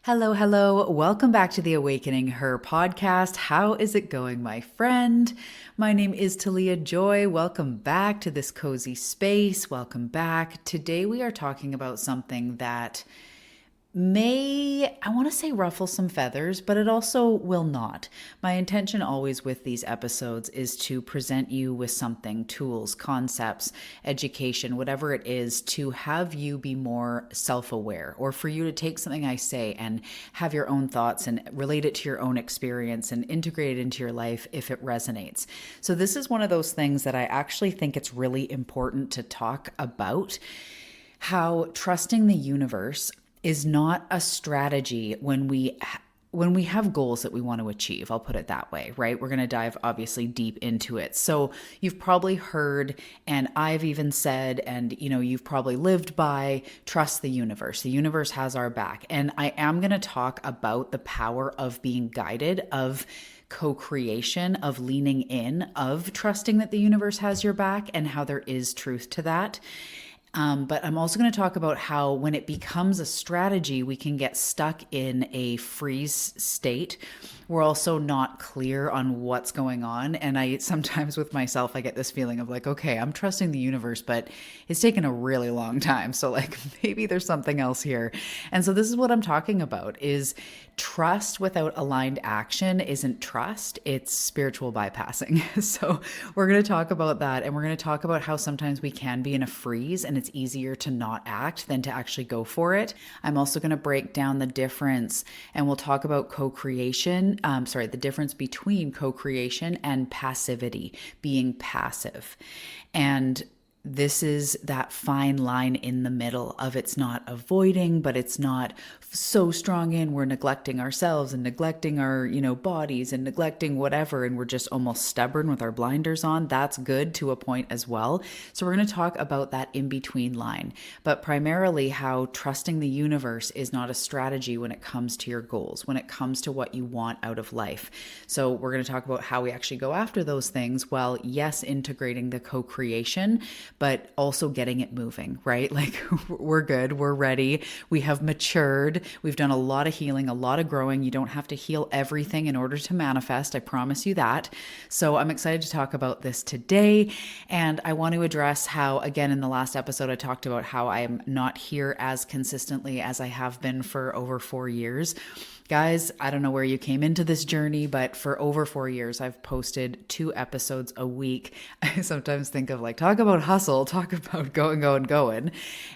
Hello, hello. Welcome back to the Awakening Her podcast. How is it going, my friend? My name is Talia Joy. Welcome back to this cozy space. Welcome back. Today we are talking about something that I want to say ruffle some feathers, but it also will not. My intention always with these episodes is to present you with something, tools, concepts, education, whatever it is, to have you be more self-aware, or for you to take something I say and have your own thoughts and relate it to your own experience and integrate it into your life if it resonates. So this is one of those things that I actually think it's really important to talk about, how trusting the universe is not a strategy when we have goals that we want to achieve. I'll put it that way, right? We're going to dive obviously deep into it. So you've probably heard, and I've even said, and you've probably lived by, trust the universe. The universe has our back. And I am going to talk about the power of being guided, of co-creation, of leaning in, of trusting that the universe has your back, and how there is truth to that. But I'm also going to talk about how when it becomes a strategy, we can get stuck in a freeze state. We're also not clear on what's going on. And I sometimes with myself, I get this feeling of like, okay, I'm trusting the universe, but it's taken a really long time. So like maybe there's something else here. And so this is what I'm talking about is trust without aligned action isn't trust, it's spiritual bypassing. So we're going to talk about that. And we're going to talk about how sometimes we can be in a freeze and it's easier to not act than to actually go for it. I'm also going to break down the difference and we'll talk about co-creation. The difference between co-creation and passivity, being passive. And this is that fine line in the middle of it's not avoiding, but it's not so strong in we're neglecting ourselves and neglecting our, bodies and neglecting whatever. And we're just almost stubborn with our blinders on. That's good to a point as well. So we're going to talk about that in between line, but primarily how trusting the universe is not a strategy when it comes to your goals, when it comes to what you want out of life. So we're going to talk about how we actually go after those things while yes, integrating the co-creation, but also getting it moving, right? Like we're good, we're ready, we have matured, we've done a lot of healing, a lot of growing. You don't have to heal everything in order to manifest, I promise you that. So I'm excited to talk about this today. And I want to address how, again, in the last episode, I talked about how I am not here as consistently as I have been for over 4 years. Guys, I don't know where you came into this journey, but for over 4 years, I've posted 2 episodes a week. I sometimes think of like, talk about hustle, talk about going.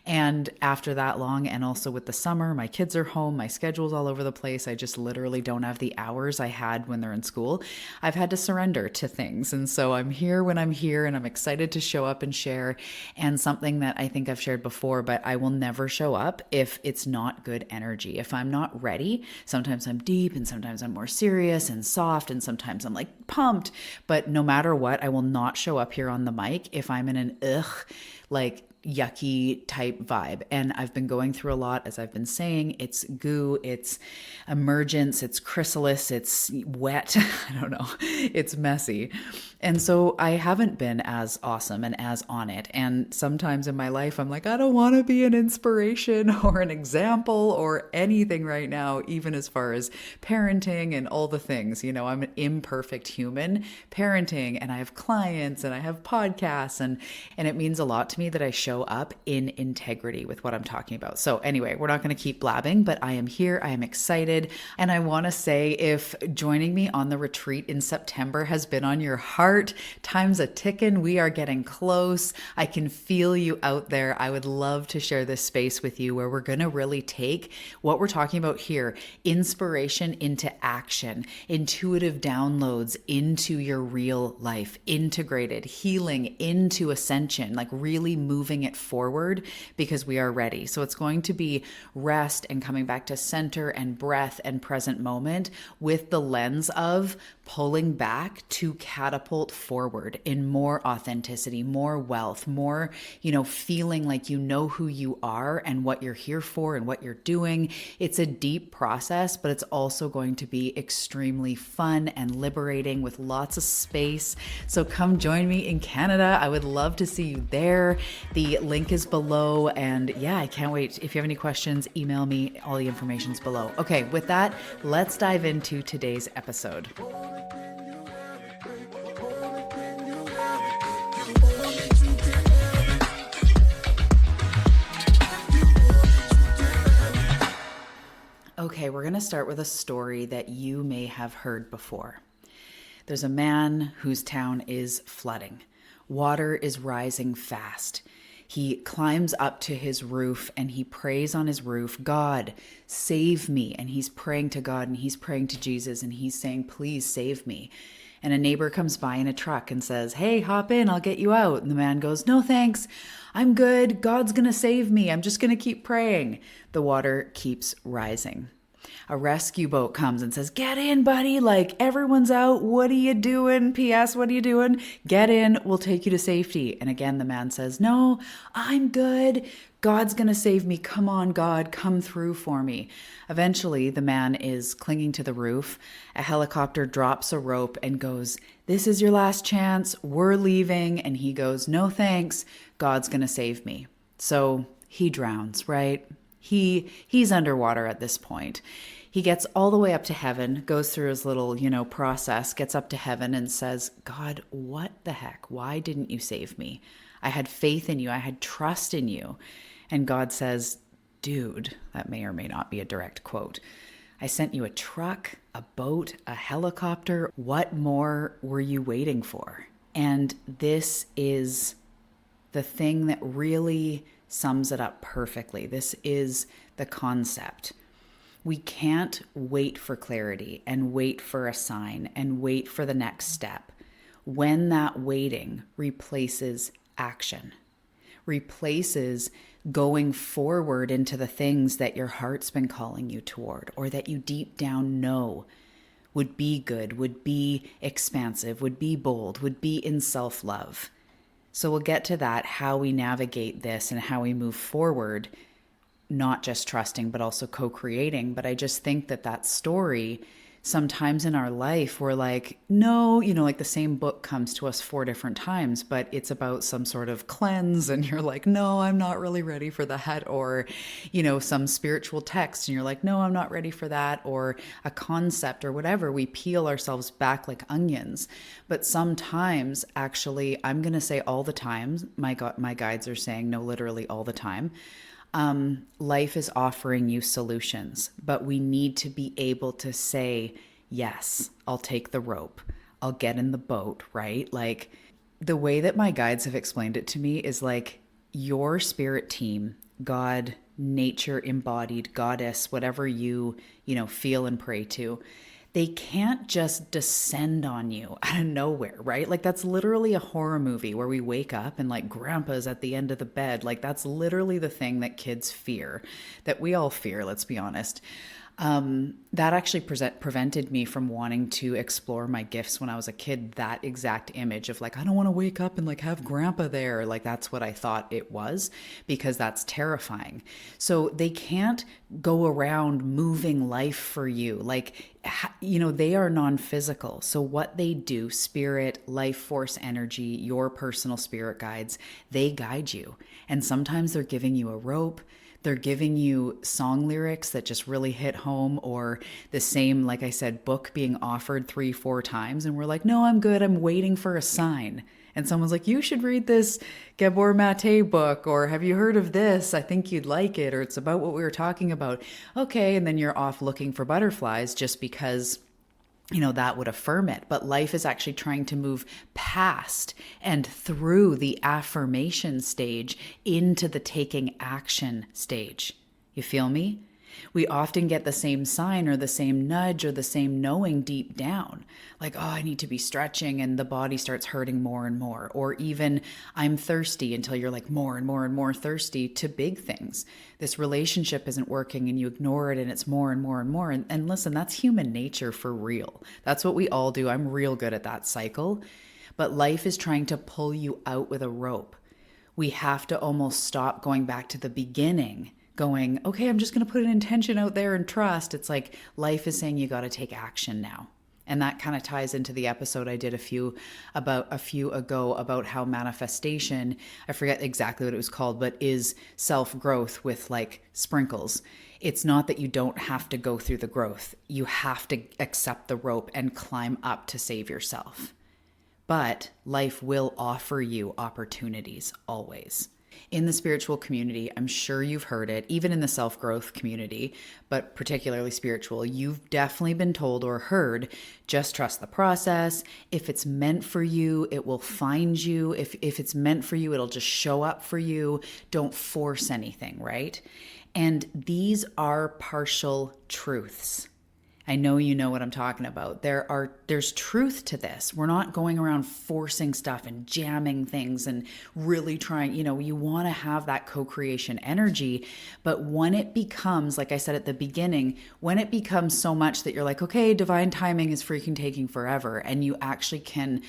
And after that long, and also with the summer, my kids are home, my schedule's all over the place. I just literally don't have the hours I had when they're in school. I've had to surrender to things. And so I'm here when I'm here and I'm excited to show up and share. And something that I think I've shared before, but I will never show up if it's not good energy. If I'm not ready, sometimes I'm deep and sometimes I'm more serious and soft and sometimes I'm like pumped. But no matter what, I will not show up here on the mic if I'm in an like yucky type vibe. And I've been going through a lot, as I've been saying. It's goo, it's emergence, it's chrysalis, it's wet. I don't know. It's messy. And so I haven't been as awesome and as on it. And sometimes in my life, I'm like, I don't want to be an inspiration or an example or anything right now, even as far as parenting and all the things. I'm an imperfect human parenting, and I have clients and I have podcasts, and it means a lot to me that I show up in integrity with what I'm talking about. So anyway, we're not going to keep blabbing, but I am here. I am excited. And I want to say, if joining me on the retreat in September has been on your heart, time's a ticking. We are getting close. I can feel you out there. I would love to share this space with you where we're going to really take what we're talking about here, inspiration into action, intuitive downloads into your real life, integrated healing into ascension, like really moving it forward because we are ready. So it's going to be rest and coming back to center and breath and present moment with the lens of pulling back to catapult forward in more authenticity, more wealth, more, feeling like you know who you are and what you're here for and what you're doing. It's a deep process, but it's also going to be extremely fun and liberating with lots of space. So come join me in Canada. I would love to see you there. The The link is below. And yeah, I can't wait. If you have any questions, email me. All the information's below. Okay, with that, let's dive into today's episode. Okay, we're going to start with a story that you may have heard before. There's a man whose town is flooding. Water is rising fast. He climbs up to his roof and he prays on his roof, God, save me. And he's praying to God and he's praying to Jesus and he's saying, please save me. And a neighbor comes by in a truck and says, hey, hop in, I'll get you out. And the man goes, no, thanks. I'm good. God's going to save me. I'm just going to keep praying. The water keeps rising. A rescue boat comes and says, get in, buddy. Like, everyone's out. What are you doing? P.S. What are you doing? Get in. We'll take you to safety. And again, the man says, no, I'm good. God's going to save me. Come on, God, come through for me. Eventually, the man is clinging to the roof. A helicopter drops a rope and goes, this is your last chance. We're leaving. And he goes, no, thanks. God's going to save me. So he drowns, right? He's underwater at this point. He gets all the way up to heaven, goes through his little, process, gets up to heaven and says, God, what the heck? Why didn't you save me? I had faith in you. I had trust in you. And God says, dude, that may or may not be a direct quote. I sent you a truck, a boat, a helicopter. What more were you waiting for? And this is the thing that really sums it up perfectly. This is the concept. We can't wait for clarity and wait for a sign and wait for the next step when that waiting replaces action, replaces going forward into the things that your heart's been calling you toward, or that you deep down know would be good, would be expansive, would be bold, would be in self-love. So we'll get to that, how we navigate this and how we move forward, not just trusting, but also co-creating. But I just think that story, sometimes in our life, we're like, no, like the same book comes to us 4 different times, but it's about some sort of cleanse. And you're like, no, I'm not really ready for that. Or, some spiritual text and you're like, no, I'm not ready for that. Or a concept or whatever. We peel ourselves back like onions. But sometimes, actually, I'm going to say all the time, my guides are saying, no, literally all the time, life is offering you solutions, but we need to be able to say, yes, I'll take the rope. I'll get in the boat, right? Like, the way that my guides have explained it to me is like your spirit team, God, nature embodied, goddess, whatever you feel and pray to, they can't just descend on you out of nowhere, right? Like, that's literally a horror movie where we wake up and like grandpa's at the end of the bed. Like, that's literally the thing that kids fear, that we all fear, let's be honest. That actually prevented me from wanting to explore my gifts when I was a kid. That exact image of like, I don't want to wake up and like have grandpa there. Like, that's what I thought it was, because that's terrifying. So they can't go around moving life for you. Like, they are non-physical. So what they do, spirit, life force energy, your personal spirit guides, they guide you. And sometimes they're giving you a rope. They're giving you song lyrics that just really hit home, or the same, like I said, book being offered 3-4 times. And we're like, no, I'm good. I'm waiting for a sign. And someone's like, you should read this Gabor Mate book, or have you heard of this? I think you'd like it, or it's about what we were talking about. Okay. And then you're off looking for butterflies just because that would affirm it. But life is actually trying to move past and through the affirmation stage into the taking action stage. You feel me? We often get the same sign or the same nudge or the same knowing deep down. Like, oh, I need to be stretching, and the body starts hurting more and more. Or even, I'm thirsty, until you're like more and more and more thirsty to big things. This relationship isn't working and you ignore it, and it's more and more and more. And listen, that's human nature for real. That's what we all do. I'm real good at that cycle. But life is trying to pull you out with a rope. We have to almost stop going back to the beginning, going, okay, I'm just going to put an intention out there and trust. It's like life is saying you got to take action now. And that kind of ties into the episode I did a few ago about how manifestation, I forget exactly what it was called, but is self-growth with like sprinkles. It's not that you don't have to go through the growth. You have to accept the rope and climb up to save yourself. But life will offer you opportunities always. In the spiritual community, I'm sure you've heard it, even in the self-growth community, but particularly spiritual, you've definitely been told or heard, just trust the process. If it's meant for you, it will find you. If it's meant for you, it'll just show up for you. Don't force anything, right? And these are partial truths. I know you know what I'm talking about. There's truth to this. We're not going around forcing stuff and jamming things and really trying, you want to have that co-creation energy. But when it becomes, like I said at the beginning, when it becomes so much that you're like, okay, divine timing is freaking taking forever, and you actually can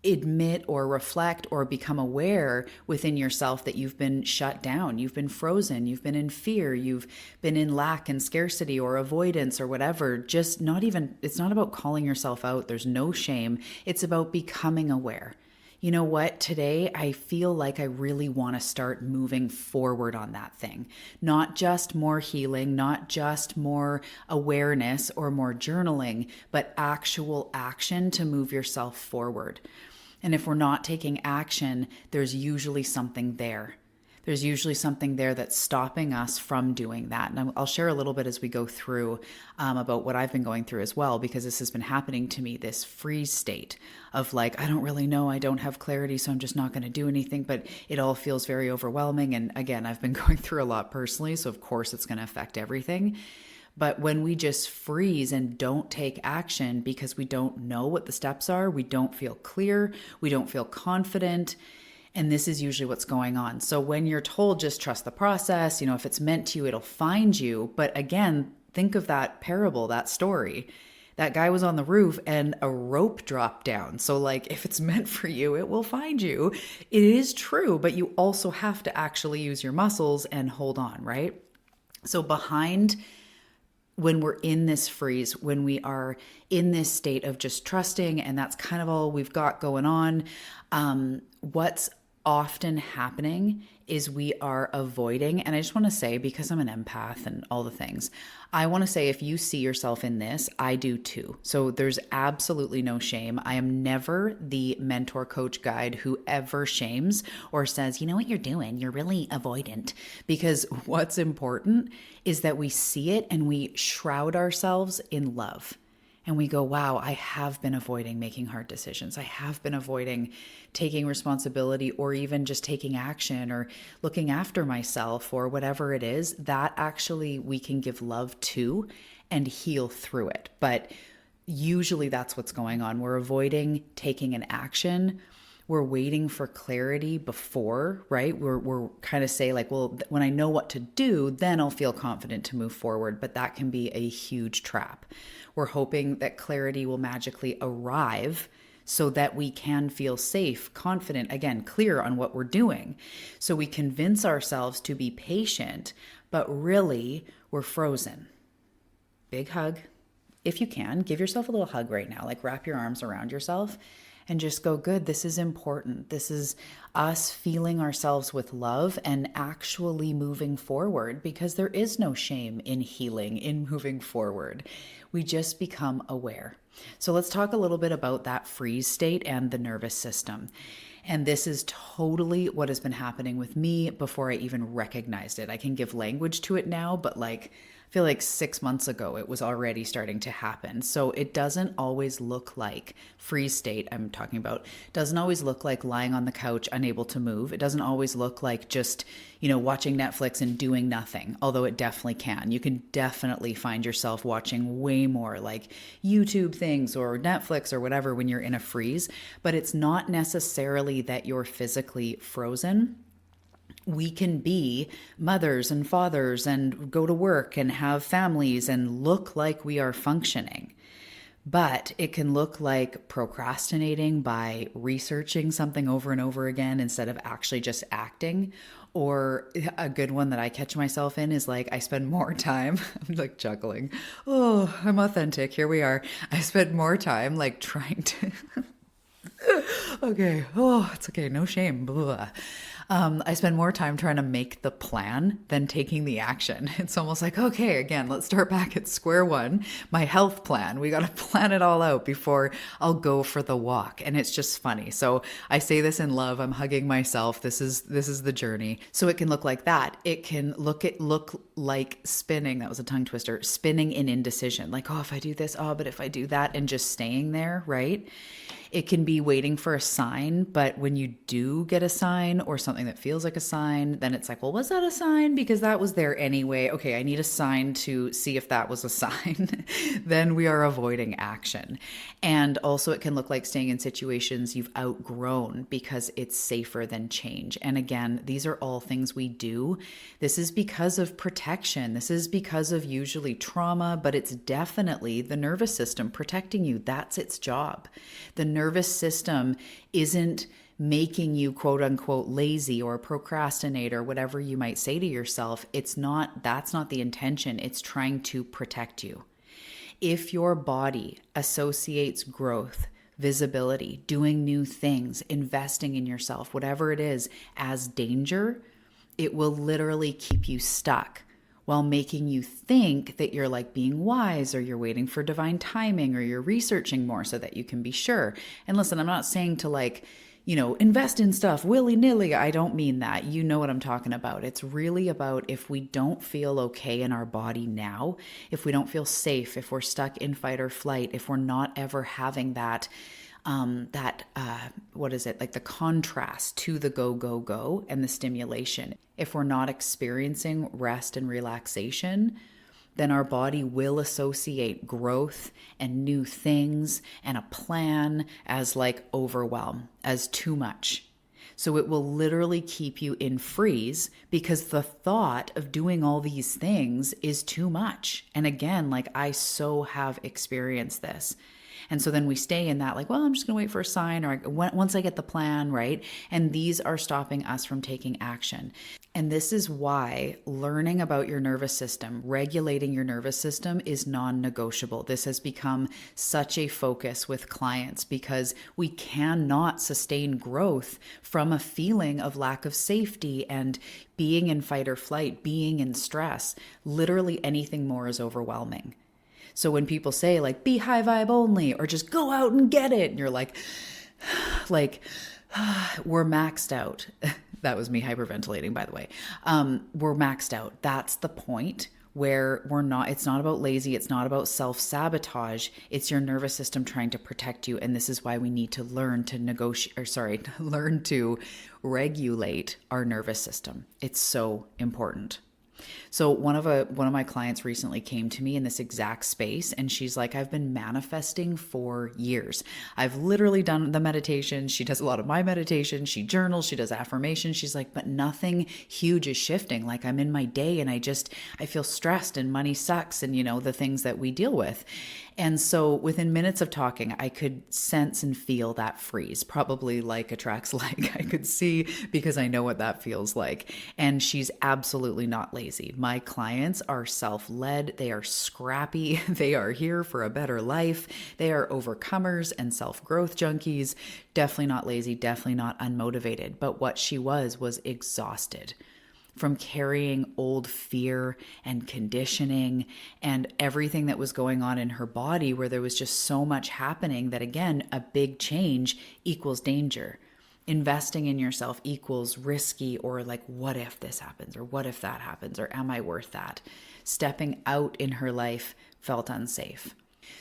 admit or reflect or become aware within yourself that you've been shut down, you've been frozen, you've been in fear, you've been in lack and scarcity or avoidance or whatever. Just not even, it's not about calling yourself out. There's no shame. It's about becoming aware. You know what? Today, I feel like I really want to start moving forward on that thing. Not just more healing, not just more awareness or more journaling, but actual action to move yourself forward. And if we're not taking action, there's usually something there. There's usually something there that's stopping us from doing that. And I'll share a little bit as we go through about what I've been going through as well, because this has been happening to me, this freeze state of like, I don't really know, I don't have clarity, so I'm just not going to do anything, but it all feels very overwhelming. And again, I've been going through a lot personally, so of course it's going to affect everything. But when we just freeze and don't take action because we don't know what the steps are, we don't feel clear, we don't feel confident. And this is usually what's going on. So when you're told just trust the process, if it's meant to you, it'll find you. But again, think of that parable, that story. That guy was on the roof and a rope dropped down. So like if it's meant for you, it will find you. It is true, but you also have to actually use your muscles and hold on, right? So when we're in this freeze, when we are in this state of just trusting, and that's kind of all we've got going on, what's often happening is we are avoiding, and I just want to say, because I'm an empath and all the things, I want to say if you see yourself in this, I do too. So there's absolutely no shame. I am never the mentor, coach, guide who ever shames or says, you know what you're doing? You're really avoidant. Because what's important is that we see it and we shroud ourselves in love. And we go, wow, I have been avoiding making hard decisions. I have been avoiding taking responsibility or even just taking action or looking after myself or whatever it is. That actually we can give love to and heal through it. But usually that's what's going on. We're avoiding taking an action. We're waiting for clarity before, right? We're kind of say like, well, when I know what to do, then I'll feel confident to move forward. But that can be a huge trap. We're hoping that clarity will magically arrive so that we can feel safe, confident, again, clear on what we're doing. So we convince ourselves to be patient, but really we're frozen. Big hug. If you can, give yourself a little hug right now, like wrap your arms around yourself and just go, good, this is important. This is us feeling ourselves with love and actually moving forward, because there is no shame in healing, in moving forward. We just become aware. So let's talk a little bit about that freeze state and the nervous system. And this is totally what has been happening with me before I even recognized it. I can give language to it now, but I feel like 6 months ago, it was already starting to happen. So it doesn't always look like freeze state I'm talking about. Doesn't always look like lying on the couch, unable to move. It doesn't always look like just, watching Netflix and doing nothing, although it definitely can. You can definitely find yourself watching way more like YouTube things or Netflix or whatever when you're in a freeze, but it's not necessarily that you're physically frozen. We can be mothers and fathers and go to work and have families and look like we are functioning. But it can look like procrastinating by researching something over and over again instead of actually just acting, Or a good one that I catch myself in is like, I spend more time, I'm like chuckling. Oh, I'm authentic. Here we are. I spend more time like trying to, okay. Oh, it's okay. No shame. Blah. I spend more time trying to make the plan than taking the action. It's almost like, okay, again, let's start back at square one. My health plan. We got to plan it all out before I'll go for the walk. And it's just funny. So I say this in love. I'm hugging myself. This is the journey. So it can look like that. It can look like spinning. That was a tongue twister. Spinning in indecision. Like, oh, if I do this, oh, but if I do that, and just staying there, right? It can be waiting for a sign, but when you do get a sign or something that feels like a sign, then it's like, well, was that a sign? Because that was there anyway. Okay, I need a sign to see if that was a sign. Then we are avoiding action. And also, it can look like staying in situations you've outgrown because it's safer than change. And again, these are all things we do. This is because of protection. This is because of usually trauma, but it's definitely the nervous system protecting you. That's its job. The nervous system isn't making you quote unquote lazy or procrastinate or whatever you might say to yourself. That's not the intention. It's trying to protect you. If your body associates growth, visibility, doing new things, investing in yourself, whatever it is, as danger, it will literally keep you stuck while making you think that you're like being wise or you're waiting for divine timing or you're researching more so that you can be sure. And listen, I'm not saying to like, invest in stuff willy-nilly. I don't mean that. You know what I'm talking about. It's really about if we don't feel okay in our body now, if we don't feel safe, if we're stuck in fight or flight, if we're not ever having what is it? Like the contrast to the go, go, go and the stimulation. If we're not experiencing rest and relaxation, then our body will associate growth and new things and a plan as like overwhelm, as too much. So it will literally keep you in freeze because the thought of doing all these things is too much. And again, like I so have experienced this. And so then we stay in that like, well, I'm just going to wait for a sign or once I get the plan, right? And these are stopping us from taking action. And this is why learning about your nervous system, regulating your nervous system is non-negotiable. This has become such a focus with clients because we cannot sustain growth from a feeling of lack of safety and being in fight or flight, being in stress. Literally anything more is overwhelming. So when people say like, be high vibe only, or just go out and get it, and you're like, we're maxed out. That was me hyperventilating, by the way. We're maxed out. That's the point where it's not about lazy. It's not about self-sabotage. It's your nervous system trying to protect you. And this is why we need to learn to learn to regulate our nervous system. It's so important. So one of my clients recently came to me in this exact space and she's like, I've been manifesting for years. I've literally done the meditation. She does a lot of my meditation. She journals, she does affirmations. She's like, but nothing huge is shifting. Like I'm in my day and I feel stressed and money sucks and the things that we deal with. And so within minutes of talking, I could sense and feel that freeze, probably like attracts like. I could see because I know what that feels like. And she's absolutely not lazy. My clients are self-led. They are scrappy. They are here for a better life. They are overcomers and self-growth junkies. Definitely not lazy, definitely not unmotivated. But what she was exhausted from carrying old fear and conditioning and everything that was going on in her body where there was just so much happening that, again, a big change equals danger. Investing in yourself equals risky or like, what if this happens or what if that happens or am I worth that? Stepping out in her life felt unsafe.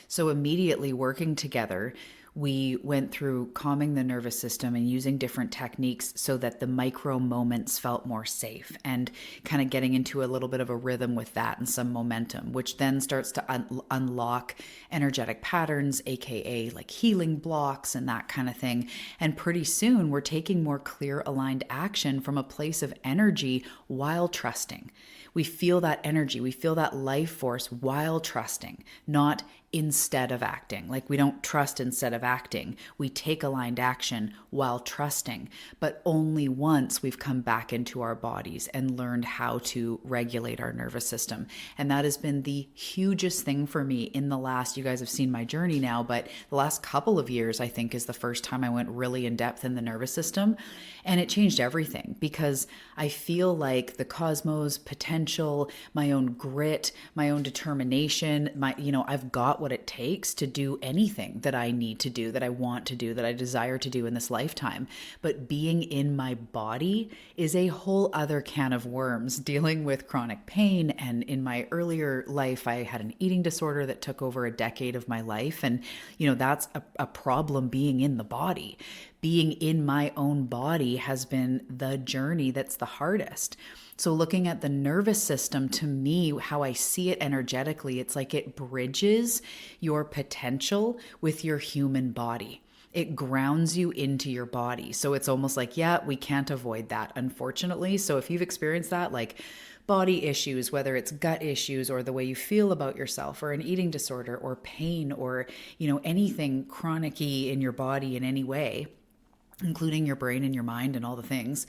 So immediately working together, we went through calming the nervous system and using different techniques so that the micro moments felt more safe and kind of getting into a little bit of a rhythm with that and some momentum, which then starts to unlock energetic patterns, aka like healing blocks and that kind of thing. And pretty soon we're taking more clear aligned action from a place of energy while trusting. We feel that energy, we feel that life force while trusting, not instead of acting. Like we don't trust instead of of acting. We take aligned action while trusting, but only once we've come back into our bodies and learned how to regulate our nervous system. And that has been the hugest thing for me in the last, you guys have seen my journey now, but the last couple of years, I think, is the first time I went really in depth in the nervous system. And it changed everything because I feel like the cosmos, potential, my own grit, my own determination, I've got what it takes to do anything that I need to do, that I want to do, that I desire to do in this lifetime. But being in my body is a whole other can of worms, dealing with chronic pain. And in my earlier life, I had an eating disorder that took over a decade of my life. And, that's a problem being in the body. Being in my own body has been the journey that's the hardest. So looking at the nervous system, to me, how I see it energetically, it's like it bridges your potential with your human body. It grounds you into your body. So it's almost like, yeah, we can't avoid that, unfortunately. So if you've experienced that, like body issues, whether it's gut issues or the way you feel about yourself or an eating disorder or pain or, anything chronic-y in your body in any way, including your brain and your mind and all the things,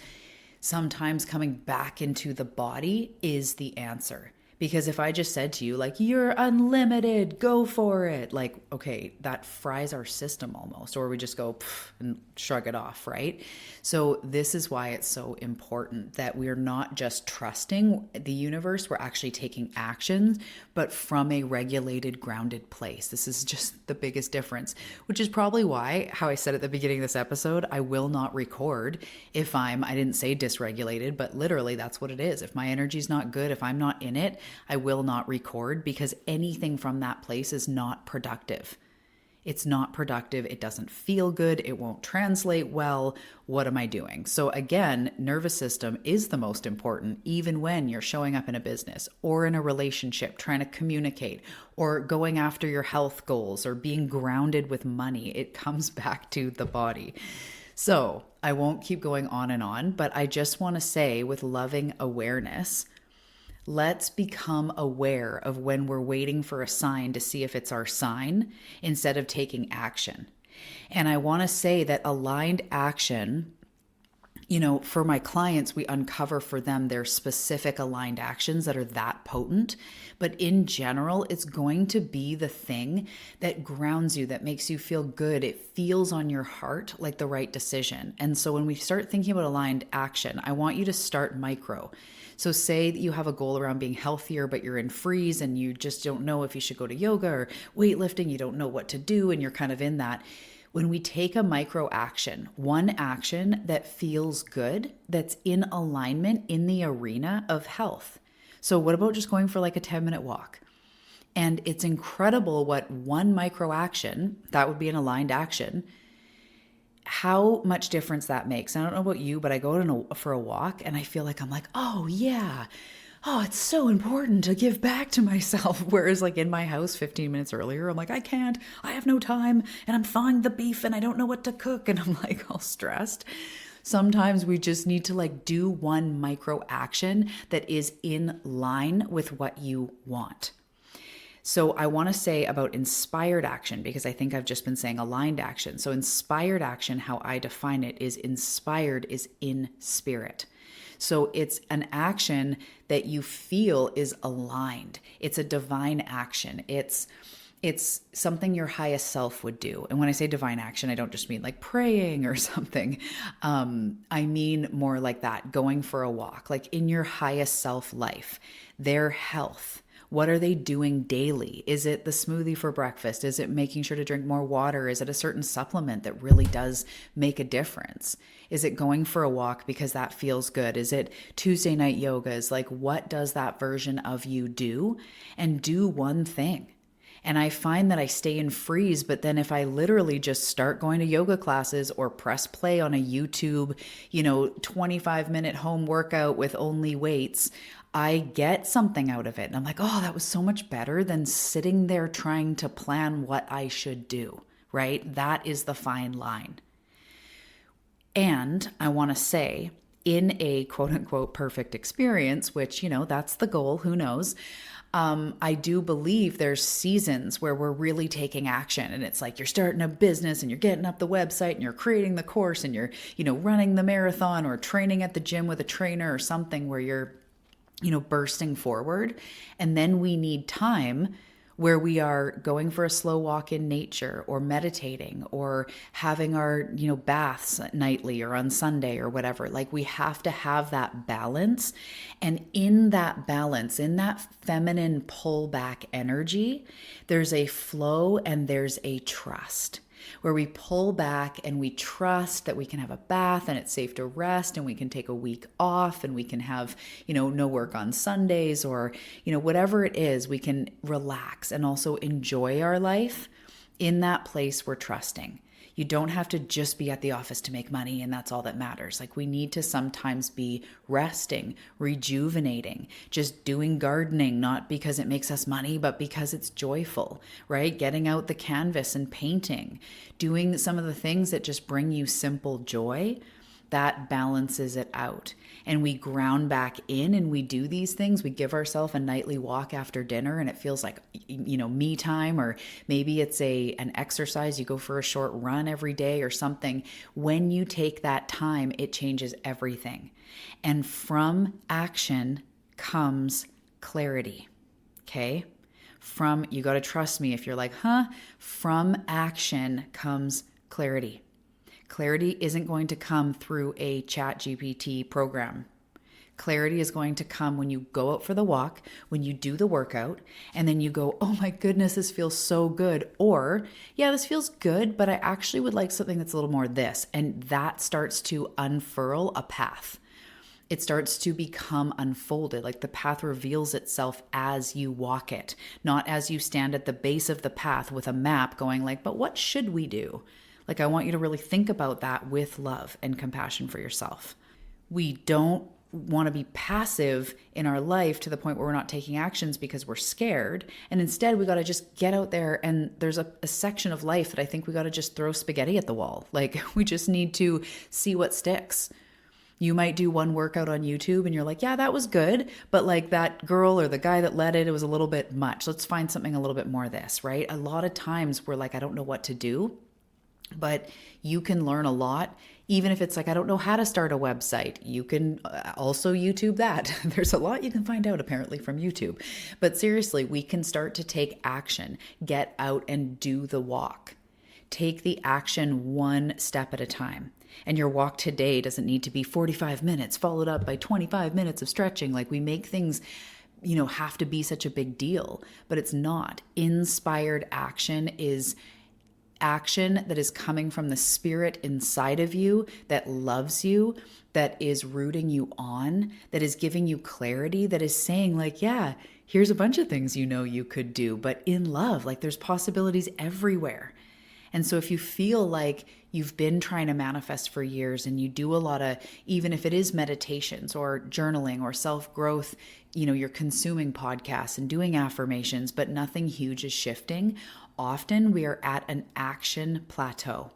sometimes coming back into the body is the answer. Because if I just said to you, like, you're unlimited, go for it, like, okay, that fries our system almost, or we just go and shrug it off, right? So this is why it's so important that we're not just trusting the universe, we're actually taking actions, but from a regulated, grounded place. This is just the biggest difference, which is probably why, how I said at the beginning of this episode, I will not record if I didn't say dysregulated, but literally that's what it is. If my energy's not good, if I'm not in it, I will not record, because anything from that place is not productive. It's not productive. It doesn't feel good. It won't translate well. What am I doing? So again, nervous system is the most important, even when you're showing up in a business or in a relationship, trying to communicate or going after your health goals or being grounded with money. It comes back to the body. So I won't keep going on, but I just want to say, with loving awareness, let's become aware of when we're waiting for a sign to see if it's our sign instead of taking action. And I want to say that aligned action, for my clients, we uncover for them their specific aligned actions that are that potent. But in general, it's going to be the thing that grounds you, that makes you feel good. It feels on your heart like the right decision. And so when we start thinking about aligned action, I want you to start micro. So say that you have a goal around being healthier, but you're in freeze and you just don't know if you should go to yoga or weightlifting. You don't know what to do, and you're kind of in that. When we take a micro action, one action that feels good, that's in alignment in the arena of health. So what about just going for like a 10-minute walk? And it's incredible what one micro action, that would be an aligned action, how much difference that makes. I don't know about you, but I go for a walk and I feel like I'm like, oh yeah, oh, it's so important to give back to myself. Whereas like in my house 15 minutes earlier, I'm like, I can't, I have no time, and I'm thawing the beef and I don't know what to cook. And I'm like all stressed. Sometimes we just need to like do one micro action that is in line with what you want. So I want to say about inspired action, because I think I've just been saying aligned action. So inspired action, how I define it, is inspired is in spirit. So it's an action that you feel is aligned. It's a divine action. It's something your highest self would do. And when I say divine action, I don't just mean like praying or something. I mean more like that, going for a walk, like in your highest self life, their health. What are they doing daily? Is it the smoothie for breakfast? Is it making sure to drink more water? Is it a certain supplement that really does make a difference? Is it going for a walk because that feels good? Is it Tuesday night yogas? Like, what does that version of you do? And do one thing. And I find that I stay in freeze, but then if I literally just start going to yoga classes or press play on a YouTube, 25-minute home workout with only weights, I get something out of it. And I'm like, oh, that was so much better than sitting there trying to plan what I should do, right? That is the fine line. And I want to say, in a quote unquote perfect experience, which, that's the goal, who knows? I do believe there's seasons where we're really taking action, and it's like you're starting a business and you're getting up the website and you're creating the course and you're, running the marathon or training at the gym with a trainer or something where you're, bursting forward. And then we need time where we are going for a slow walk in nature or meditating or having our, baths nightly or on Sunday or whatever. Like we have to have that balance. And in that balance, in that feminine pullback energy, there's a flow and there's a trust where we pull back and we trust that we can have a bath and it's safe to rest and we can take a week off and we can have, no work on Sundays or, whatever it is, we can relax and also enjoy our life in that place we're trusting. You don't have to just be at the office to make money and that's all that matters. Like we need to sometimes be resting, rejuvenating, just doing gardening, not because it makes us money, but because it's joyful, right? Getting out the canvas and painting, doing some of the things that just bring you simple joy. That balances it out. And we ground back in and we do these things. We give ourselves a nightly walk after dinner and it feels like, me time, or maybe it's an exercise. You go for a short run every day or something. When you take that time, it changes everything. And from action comes clarity. Okay? You got to trust me if you're like, from action comes clarity. Clarity isn't going to come through a ChatGPT program. Clarity is going to come when you go out for the walk, when you do the workout, and then you go, oh my goodness, this feels so good. Or, yeah, this feels good, but I actually would like something that's a little more this. And that starts to unfurl a path. It starts to become unfolded, like the path reveals itself as you walk it, not as you stand at the base of the path with a map going like, but what should we do? Like, I want you to really think about that with love and compassion for yourself. We don't want to be passive in our life to the point where we're not taking actions because we're scared. And instead, we got to just get out there. And there's a section of life that I think we got to just throw spaghetti at the wall. Like, we just need to see what sticks. You might do one workout on YouTube and you're like, yeah, that was good. But like that girl or the guy that led it, it was a little bit much. Let's find something a little bit more of this, right? A lot of times we're like, I don't know what to do. But you can learn a lot, even if it's like, I don't know how to start a website. You can also YouTube that. There's a lot you can find out apparently from YouTube. But seriously, we can start to take action, get out and do the walk. Take the action one step at a time. And your walk today doesn't need to be 45 minutes followed up by 25 minutes of stretching. Like we make things have to be such a big deal, but it's not. Inspired action is action that is coming from the spirit inside of you that loves you, that is rooting you on, that is giving you clarity, that is saying like, yeah, here's a bunch of things you could do, but in love, like there's possibilities everywhere. And so if you feel like you've been trying to manifest for years and you do a lot of, even if it is meditations or journaling or self-growth, you're consuming podcasts and doing affirmations, but nothing huge is shifting, often we are at an action plateau.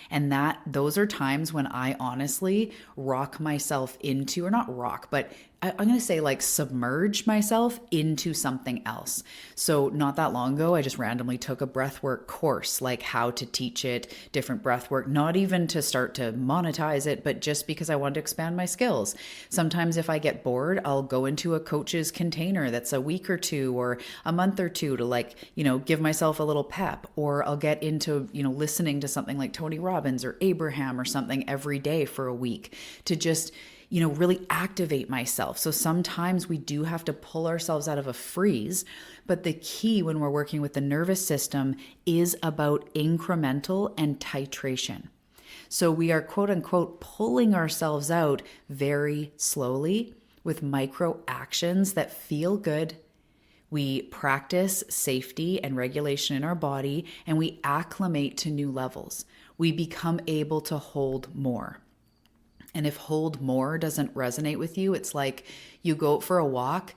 And those are times when I honestly rock myself into, or not rock, but I'm going to say like submerge myself into something else. So not that long ago, I just randomly took a breathwork course, like how to teach it, different breathwork, not even to start to monetize it, but just because I wanted to expand my skills. Sometimes if I get bored, I'll go into a coach's container that's a week or two or a month or two to give myself a little pep, or I'll get into, listening to something like Tony Robbins or Abraham or something every day for a week to just really activate myself. So sometimes we do have to pull ourselves out of a freeze, but the key when we're working with the nervous system is about incremental and titration. So we are quote unquote pulling ourselves out very slowly with micro actions that feel good. We practice safety and regulation in our body, and we acclimate to new levels. We become able to hold more. And if hold more doesn't resonate with you, it's like you go for a walk,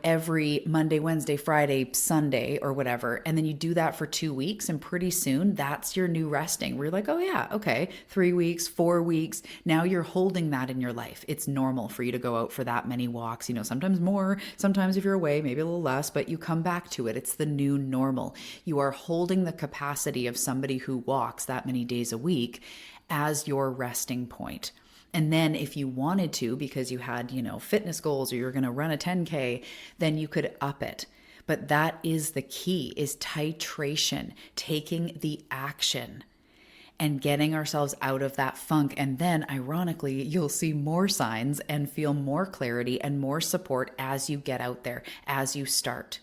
every Monday, Wednesday, Friday, Sunday, or whatever. And then you do that for 2 weeks. And pretty soon that's your new resting, where you're like, oh, yeah, okay, 3 weeks, 4 weeks. Now you're holding that in your life. It's normal for you to go out for that many walks, sometimes more, sometimes if you're away, maybe a little less, but you come back to it. It's the new normal. You are holding the capacity of somebody who walks that many days a week as your resting point. And then if you wanted to, because you had, fitness goals or you're going to run a 10K, then you could up it. But that is the key, is titration, taking the action and getting ourselves out of that funk. And then ironically, you'll see more signs and feel more clarity and more support as you get out there, as you start.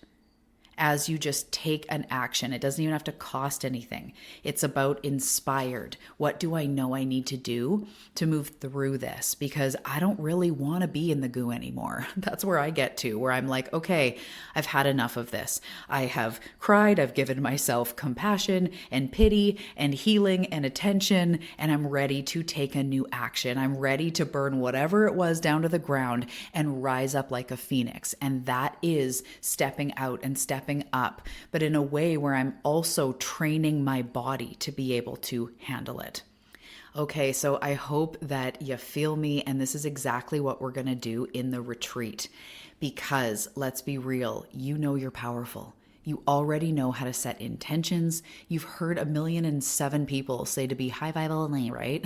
As you just take an action. It doesn't even have to cost anything. It's about inspired. What do I know I need to do to move through this? Because I don't really want to be in the goo anymore. That's where I get to, where I'm like, okay, I've had enough of this. I have cried. I've given myself compassion and pity and healing and attention, and I'm ready to take a new action. I'm ready to burn whatever it was down to the ground and rise up like a phoenix. And that is stepping out and stepping up, but in a way where I'm also training my body to be able to handle it. Okay, so I hope that you feel me, and this is exactly what we're going to do in the retreat, because let's be real, you're powerful. You already know how to set intentions. You've heard 1,000,007 people say to be high vibe only, right?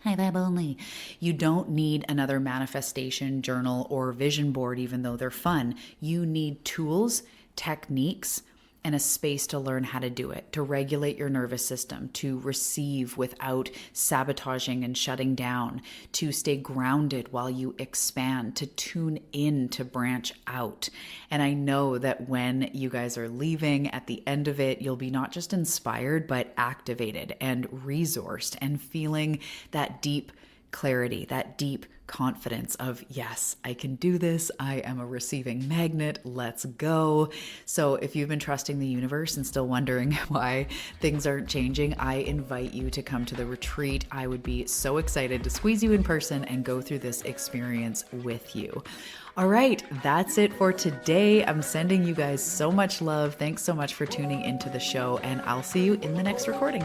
High vibe only. You don't need another manifestation journal or vision board, even though they're fun. You need tools, techniques, and a space to learn how to do it, to regulate your nervous system, to receive without sabotaging and shutting down, to stay grounded while you expand, to tune in, to branch out. And I know that when you guys are leaving at the end of it, you'll be not just inspired, but activated and resourced and feeling that deep clarity, that deep confidence of, yes, I can do this. I am a receiving magnet. Let's go. So if you've been trusting the universe and still wondering why things aren't changing, I invite you to come to the retreat. I would be so excited to squeeze you in person and go through this experience with you. All right, that's it for today. I'm sending you guys so much love. Thanks so much for tuning into the show, and I'll see you in the next recording.